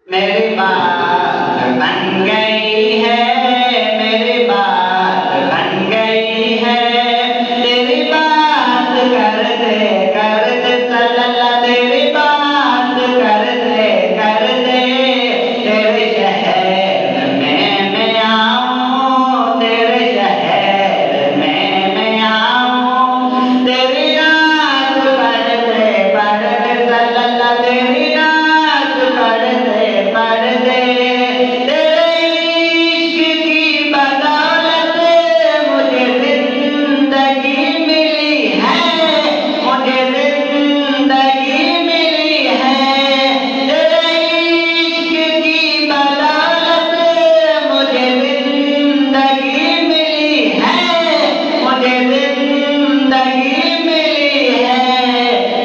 मेरी बात बन गई है, मेरी बात बन गई है, तेरी बात करते करते सल्लल्लाह, तेरी बात करते तेरे शहर में मैं आऊं, तेरे शहर में मैं आऊं, तेरी नात पढ़ते पढ़ते सल्लल्लाह, तेरी नात पढ़ते पढ़ते तेरे इश्क की बदौलत मुझे जिंदगी मिली है, मुझे जिंदगी मिली है, तेरे इश्क की बदौलत मुझे जिंदगी मिली है, मुझे जिंदगी मिली है,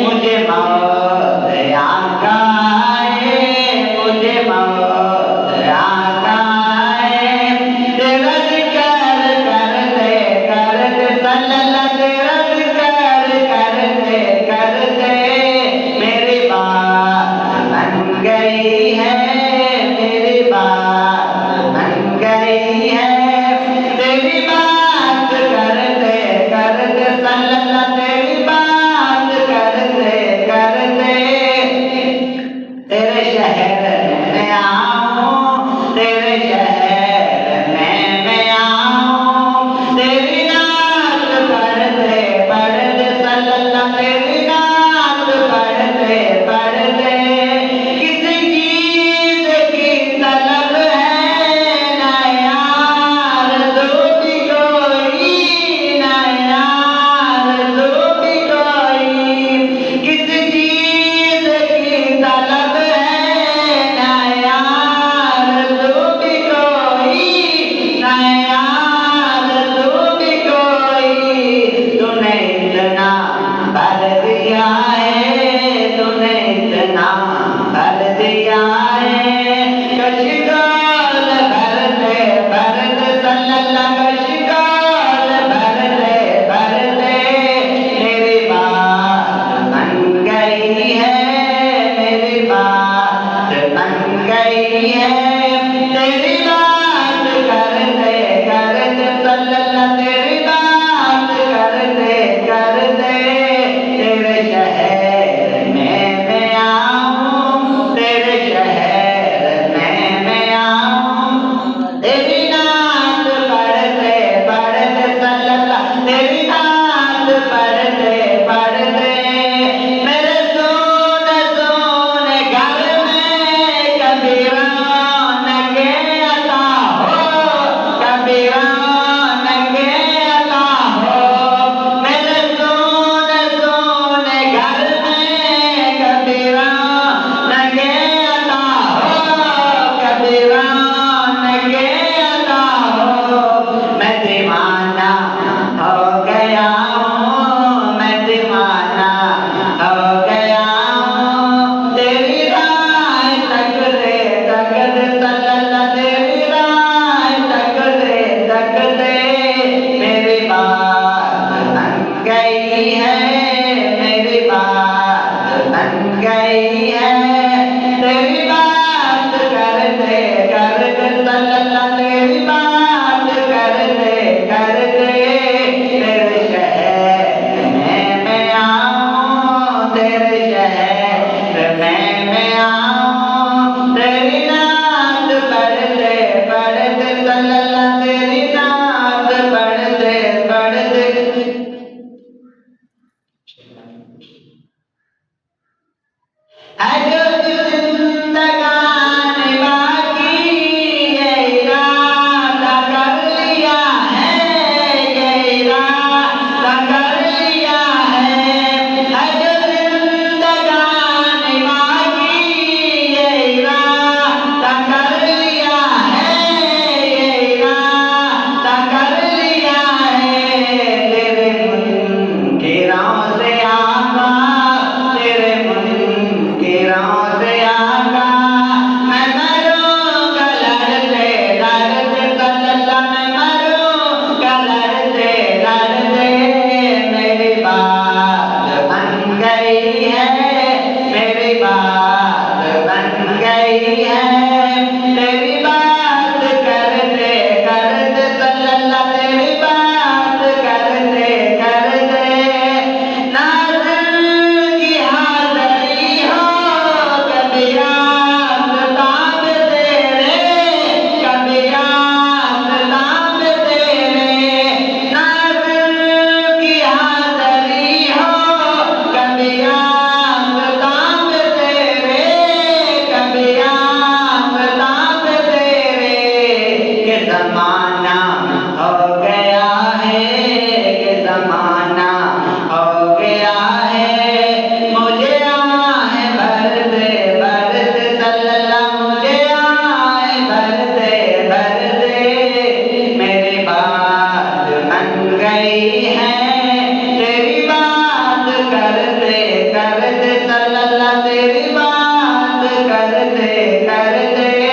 मुझे मौत आका है, मुझे मौत आका है, तेरा जिक्र करते करते सल्लल्लाह, तेरा जिक्र करते करते मेरी बात बन गई है, मेरी बात बन गई है, तेरी बात करते करते सल्लल्लाह, तेरी बात करते करते तेरे शहर में आऊं, तेरे शहर में मैं आऊं, तेरी नात पढ़ते पढ़ते सल्लल्लाह, तेरी नात पढ़ते पढ़ते किस चीज की तलब है ना यार तू भी कोई, ना यार तू भी कोई, किस चीज की तलब है ना यार तू भी कोई, ना यार तू भी कोई, तूने इतना भर दिया है, तूने इतना भर दिया है, कशिकाल भरते भरते सल्लल्लाह, कशिकाल भरते भरते मेरी बात बन गई है, मेरी बात बन गई है, तेरी बात करते करते सल्लल्लाह, तेरी बात करते करते तेरे शहर में मैं आऊं, तेरे शहर में मैं आऊं, तेरी नात पढ़ते पढ़ते सल्लल्लाह, तेरी नात पढ़ते पढ़ते मेरे सोने सोने घर में कभी रौनक अता हो, कभी रौनक अता हो, मेरे सोने सोने घर में कभी रौनक अता हो, कभी रौनक अता हो, मैं दीवाना हो गया हूँ, मैं दीवाना हो गया हूँ, तेरी राह तकते तकते सल्लल्लाह, तेरी राह तकते मेरी बात बन गई है, मेरी बात बन गई है, तेरी बात करते करते सल्लल्लाह, तेरी बात करते करते तेरे शहर में मैं आऊं, तेरे शहर में मैं आऊं, तेरी नात पढ़ते पढ़ते सल्लल्लाह, तेरी नात पढ़ते पढ़ते है जो जिंदगानी बाकी है